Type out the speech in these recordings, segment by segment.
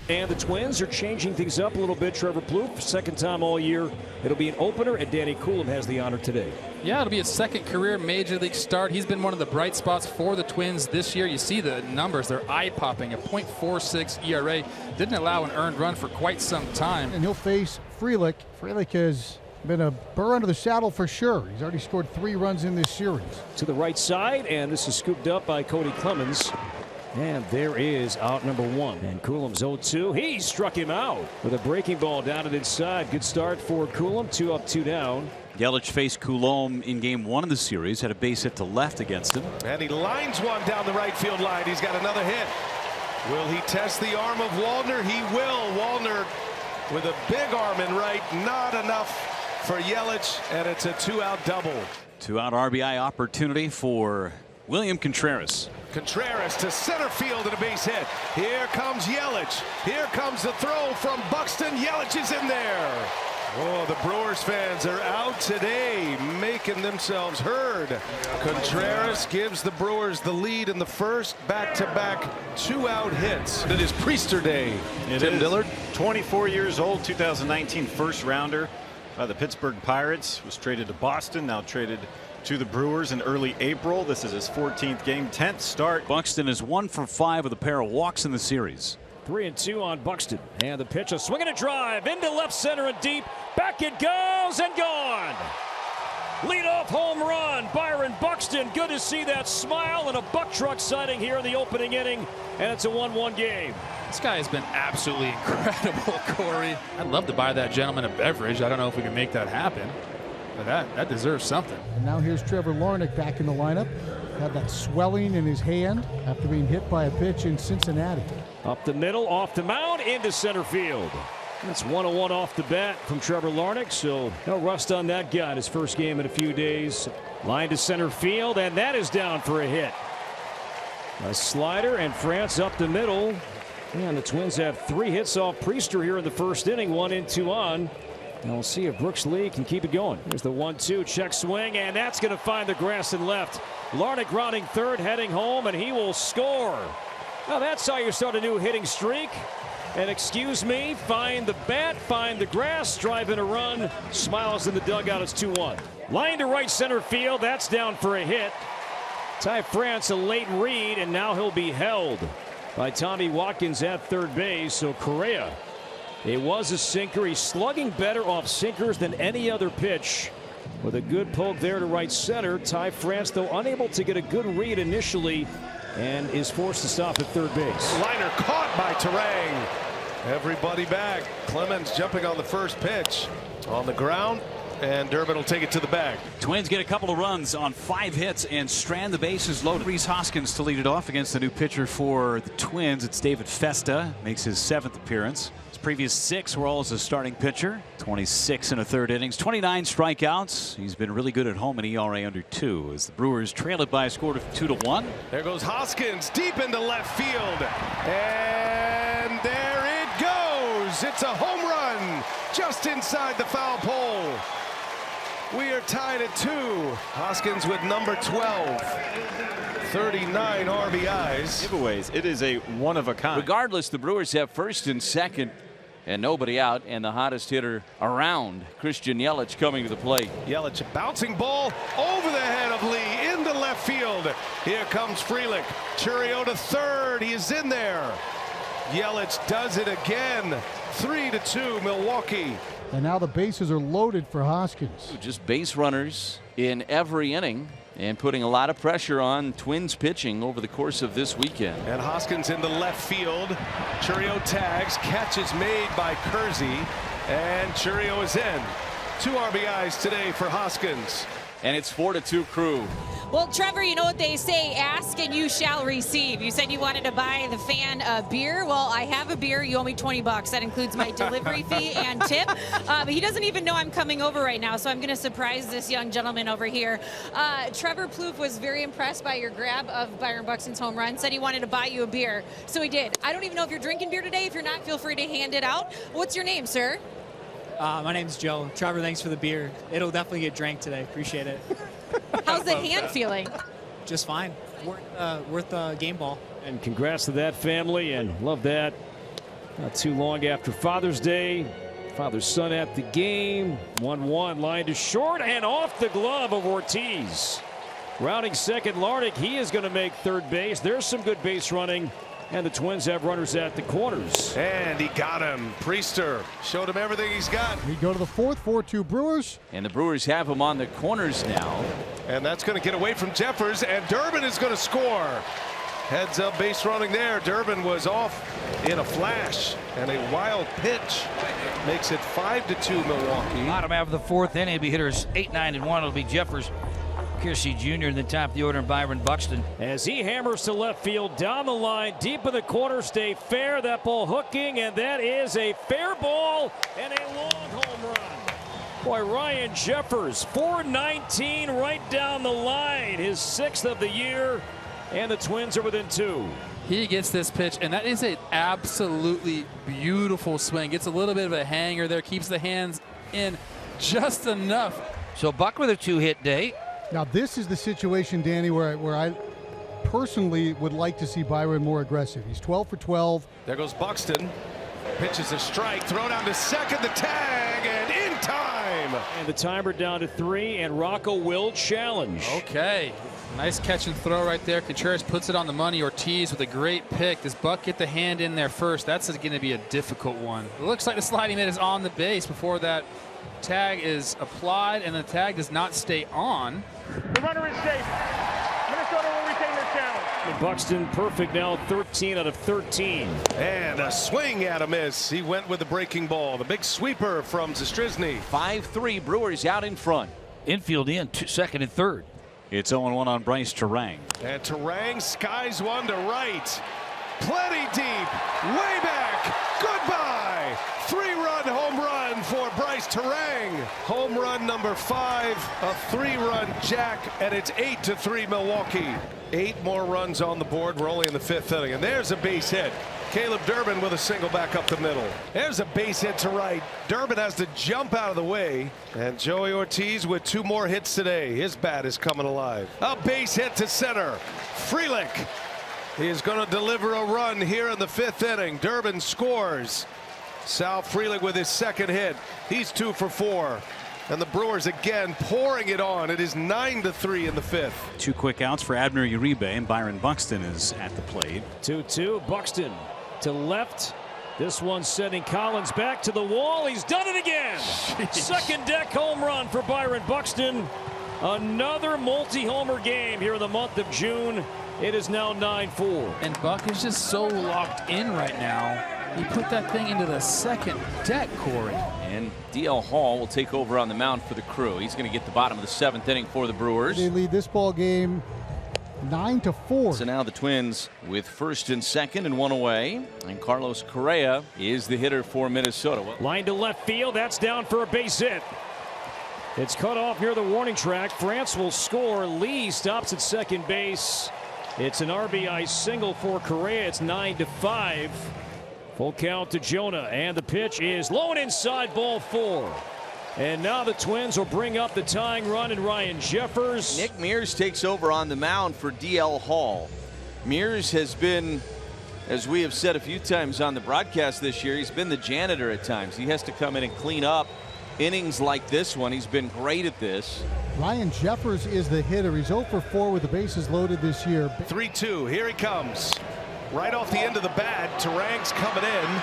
And the Twins are changing things up a little bit. Trevor Plouffe, second time all year. It'll be an opener, and Danny Coulomb has the honor today. Yeah, it'll be his second career Major League start. He's been one of the bright spots for the Twins this year. You see the numbers, they're eye-popping. A .46 ERA. Didn't allow an earned run for quite some time. And he'll face Frelick. Frelick has been a burr under the saddle for sure. He's already scored 3 runs in this series. To the right side, and this is scooped up by Cody Clemens. And there is out number 1. And Coulomb's 0-2. He struck him out with a breaking ball down and inside. Good start for Coulomb. 2 up, 2 down. Yelich faced Coulomb in game 1 of the series. Had a base hit to left against him. And he lines one down the right field line. He's got another hit. Will he test the arm of Wallner? He will. Wallner with a big arm in right. Not enough for Yelich. And it's a 2-out double. 2-out RBI opportunity for William Contreras. Contreras to center field and a base hit. Here comes Yelich. Here comes the throw from Buxton. Yelich is in there. Oh, the Brewers fans are out today, making themselves heard. Contreras gives the Brewers the lead in the first. Back-to-back 2-out hits. It is Priester Day. Tim Dillard, 24 years old, 2019 first rounder by the Pittsburgh Pirates. Was traded to Boston, now traded to the Brewers in early April. This is his 14th game, 10th start. Buxton is 1 for 5 with a pair of walks in the series. 3-2 on Buxton. And the pitch, a swing and a drive into left center and deep. Back it goes and gone. Leadoff home run, Byron Buxton. Good to see that smile and a buck truck sighting here in the opening inning. And it's a 1-1 game. This guy has been absolutely incredible, Corey. I'd love to buy that gentleman a beverage. I don't know if we can make that happen. But that deserves something. And now here's Trevor Larnach back in the lineup. Had that swelling in his hand after being hit by a pitch in Cincinnati. Up the middle, off the mound, into center field. That's 1-1 off the bat from Trevor Larnach, so no rust on that guy. His first game in a few days. Line to center field, and that is down for a hit. A slider, and France up the middle. And the Twins have 3 hits off Priester here in the first inning, 1 in, 2 on. And we'll see if Brooks Lee can keep it going. Here's the 1-2 check swing, and that's going to find the grass and left. Larnach grounding third, heading home, and he will score. Now that's how you start a new hitting streak. And excuse me, find the bat, find the grass, drive in a run. Smiles in the dugout. It's 2-1. Line to right center field. That's down for a hit. Ty France a late read, and now he'll be held by Tommy Watkins at third base. So Correa. It was a sinker. He's slugging better off sinkers than any other pitch. With a good poke there to right center. Ty France, though, unable to get a good read initially and is forced to stop at third base. Liner caught by Terang. Everybody back. Clemens jumping on the first pitch. On the ground, and Durbin will take it to the bag. Twins get a couple of runs on 5 hits and strand the bases loaded. Rhys Hoskins to lead it off against the new pitcher for the Twins. It's David Festa. Makes his 7th appearance. His previous 6 were all as a starting pitcher. 26 in a third innings, 29 strikeouts. He's been really good at home in ERA under 2 as the Brewers trail it by a score of 2-1. There goes Hoskins deep into left field. And there it goes. It's a home run just inside the foul pole. We are tied at 2. Hoskins with number 12. 39 RBIs. Giveaways. It is a one of a kind. Regardless, the Brewers have first and second and nobody out, and the hottest hitter around, Christian Yelich, coming to the plate. Yelich, a bouncing ball over the head of Lee into left field. Here comes Frelick. Churio to third. He is in there. Yelich does it again. 3-2 Milwaukee. And now the bases are loaded for Hoskins. Just base runners in every inning and putting a lot of pressure on Twins pitching over the course of this weekend. And Hoskins in the left field. Churio tags. Catch is made by Kersey. And Churio is in. 2 RBIs today for Hoskins. And it's 4-2 Crew. Well, Trevor, you know what they say, ask and you shall receive. You said you wanted to buy the fan a beer. Well, I have a beer. You owe me $20. That includes my delivery fee and tip. He doesn't even know I'm coming over right now, so I'm going to surprise this young gentleman over here. Trevor Plouffe was very impressed by your grab of Byron Buxton's home run, said he wanted to buy you a beer, so he did. I don't even know if you're drinking beer today. If you're not, feel free to hand it out. What's your name, sir? My name's Joe. Trevor, thanks for the beer. It'll definitely get drank today. Appreciate it. How's the hand feeling? Just fine. Worth a game ball. And congrats to that family, and love that. Not too long after Father's Day. Father-son at the game. 1-1, line to short and off the glove of Ortiz. Rounding second, Larnach. He is going to make third base. There's some good base running. And the Twins have runners at the corners. And he got him. Priester showed him everything he's got. We go to the fourth, 4-2 Brewers. And the Brewers have him on the corners now. And that's going to get away from Jeffers, and Durbin is going to score. Heads up base running there. Durbin was off in a flash, and a wild pitch makes it 5-2 Milwaukee. Bottom half of the fourth inning, it'll be hitters 8, 9, and 1. It'll be Jeffers, Kiersey Jr. in the top of the order, and Byron Buxton. As he hammers to left field, down the line, deep in the corner, stay fair. That ball hooking, and that is a fair ball and a long home run. Boy, Ryan Jeffers, 419 right down the line, his 6th of the year, and the Twins are within 2. He gets this pitch, and that is an absolutely beautiful swing. Gets a little bit of a hanger there, keeps the hands in just enough. So Buck with a 2-hit day. Now this is the situation, Danny, where I personally would like to see Byron more aggressive. He's 12 for 12. There goes Buxton. Pitches a strike, throw down to second, the tag, and in time. And the timer down to 3, and Rocco will challenge. Okay, nice catch and throw right there. Contreras puts it on the money. Ortiz with a great pick. Does Buck get the hand in there first? That's going to be a difficult one. It looks like the sliding mitt is on the base before that tag is applied, and the tag does not stay on. The runner is safe. Minnesota will retain their challenge. And Buxton perfect now, 13 out of 13. And a swing at a miss. He went with the breaking ball. The big sweeper from Zastryzny. 5-3 Brewers out in front. Infield in, second and third. It's 0-1 on Bryce Terang. And Terang skies one to right. Plenty deep. Way back. Goodbye. 3-run home run for Bryce Terang. Home run number 5. A 3-run jack, and it's 8-3 Milwaukee. 8 more runs on the board. We're only in the 5th inning. And there's a base hit. Caleb Durbin with a single back up the middle. There's a base hit to right. Durbin has to jump out of the way. And Joey Ortiz with 2 more hits today. His bat is coming alive. A base hit to center. Frelick is going to deliver a run here in the 5th inning. Durbin scores. Sal Frelick with his 2nd hit. He's 2 for 4. And the Brewers again pouring it on. It is 9-3 in the 5th. 2 quick outs for Abner Uribe, and Byron Buxton is at the plate. 2-2. Buxton to left. This one sending Collins back to the wall. He's done it again. Second deck home run for Byron Buxton. Another multi-homer game here in the month of June. It is now 9-4. And Buck is just so locked in right now. He put that thing into the second deck, Corey. And D.L. Hall will take over on the mound for the Crew. He's going to get the bottom of the 7th inning for the Brewers. They lead this ball game 9-4. So now the Twins with 1st and 2nd and 1 away. And Carlos Correa is the hitter for Minnesota. Line to left field. That's down for a base hit. It's cut off near the warning track. France will score. Lee stops at second base. It's an RBI single for Correa. It's 9-5. Full count to Jonah, and the pitch is low and inside, ball 4. And now the Twins will bring up the tying run in Ryan Jeffers. Nick Mears takes over on the mound for D.L. Hall. Mears has been, as we have said a few times on the broadcast this year, he's been the janitor at times. He has to come in and clean up innings like this one. He's been great at this. Ryan Jeffers is the hitter. He's 0 for 4 with the bases loaded this year. 3-2. Here he comes. Right off the end of the bat, Terang's coming in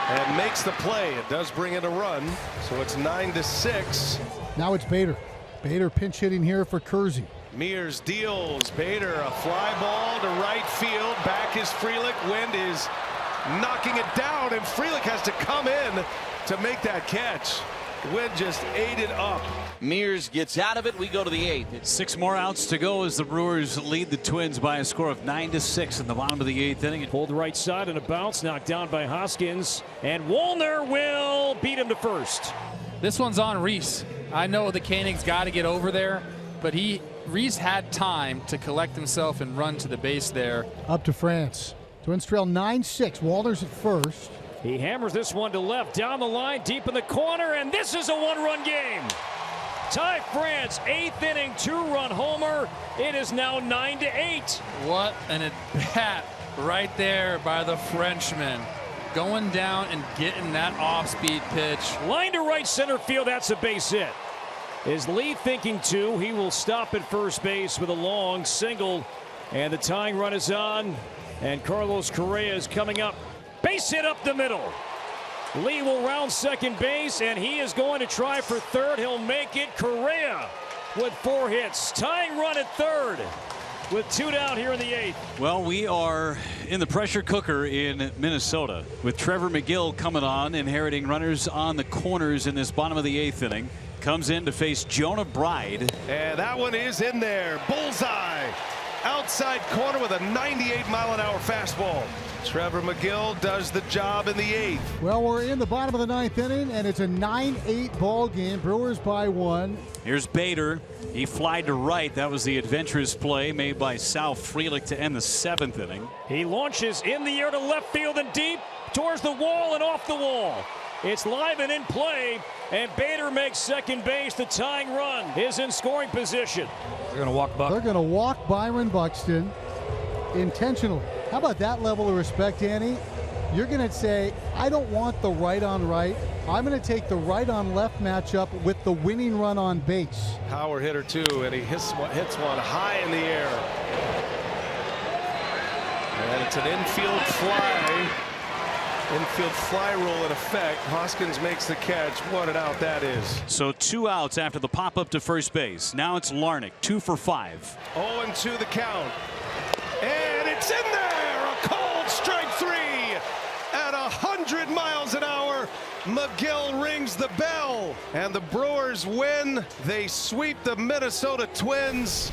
and makes the play. It does bring in a run, so it's 9-6. Now it's Bader. Bader pinch hitting here for Kersey. Mears deals. Bader a fly ball to right field. Back is Frelick. Wind is knocking it down, and Frelick has to come in to make that catch. Wind just ate it up. Mears gets out of it. We go to the 8th. 6 more outs to go as the Brewers lead the Twins by a score of 9-6 in the bottom of the 8th inning. Pulled right side and a bounce knocked down by Hoskins, and Woolner will beat him to first. This one's on Reese. I know the Koenig's got to get over there, but Reese had time to collect himself and run to the base there. Up to France. Twins trail 9-6. Walters at first. He hammers this one to left, down the line, deep in the corner, and this is a 1-run game. Ty France, 8th inning, 2-run homer. It is now 9-8. What an at-bat right there by the Frenchman. going down and getting that off-speed pitch. Line to right center field. That's a base hit. Is Lee thinking too? He will stop at first base with a long single. And the tying run is on. And Carlos Correa is coming up. Base hit up the middle. Lee will round second base, and he is going to try for third. He'll make it. Correa with 4 hits. Tying run at third with 2 down here in the 8th. Well, we are in the pressure cooker in Minnesota with Trevor McGill coming on, inheriting runners on the corners in this bottom of the 8th inning. Comes in to face Jonah Bride. And that one is in there. Bullseye. Outside corner with a 98-mile-an-hour fastball. Trevor McGill does the job in the 8th. Well, we're in the bottom of the 9th inning, and it's a 9-8 ball game. Brewers by 1. Here's Bader. He flied to right. That was the adventurous play made by Sal Frelick to end the 7th inning. He launches in the air to left field and deep towards the wall and off the wall. It's live and in play, and Bader makes second base. The tying run is in scoring position. They're going to walk Buck. They're going to walk Byron Buxton intentionally. How about that level of respect, Annie? You're going to say, I don't want the right on right. I'm going to take the right on left matchup with the winning run on base. Power hitter too, and he hits one high in the air. And it's an infield fly. Infield fly rule in effect. Hoskins makes the catch. What an out that is. So 2 outs after the pop up to first base. Now it's Larnach, 2 for 5. 0-2 the count. And it's in there. A cold strike 3 at 100 miles an hour. McGill rings the bell, and the Brewers win. They sweep the Minnesota Twins.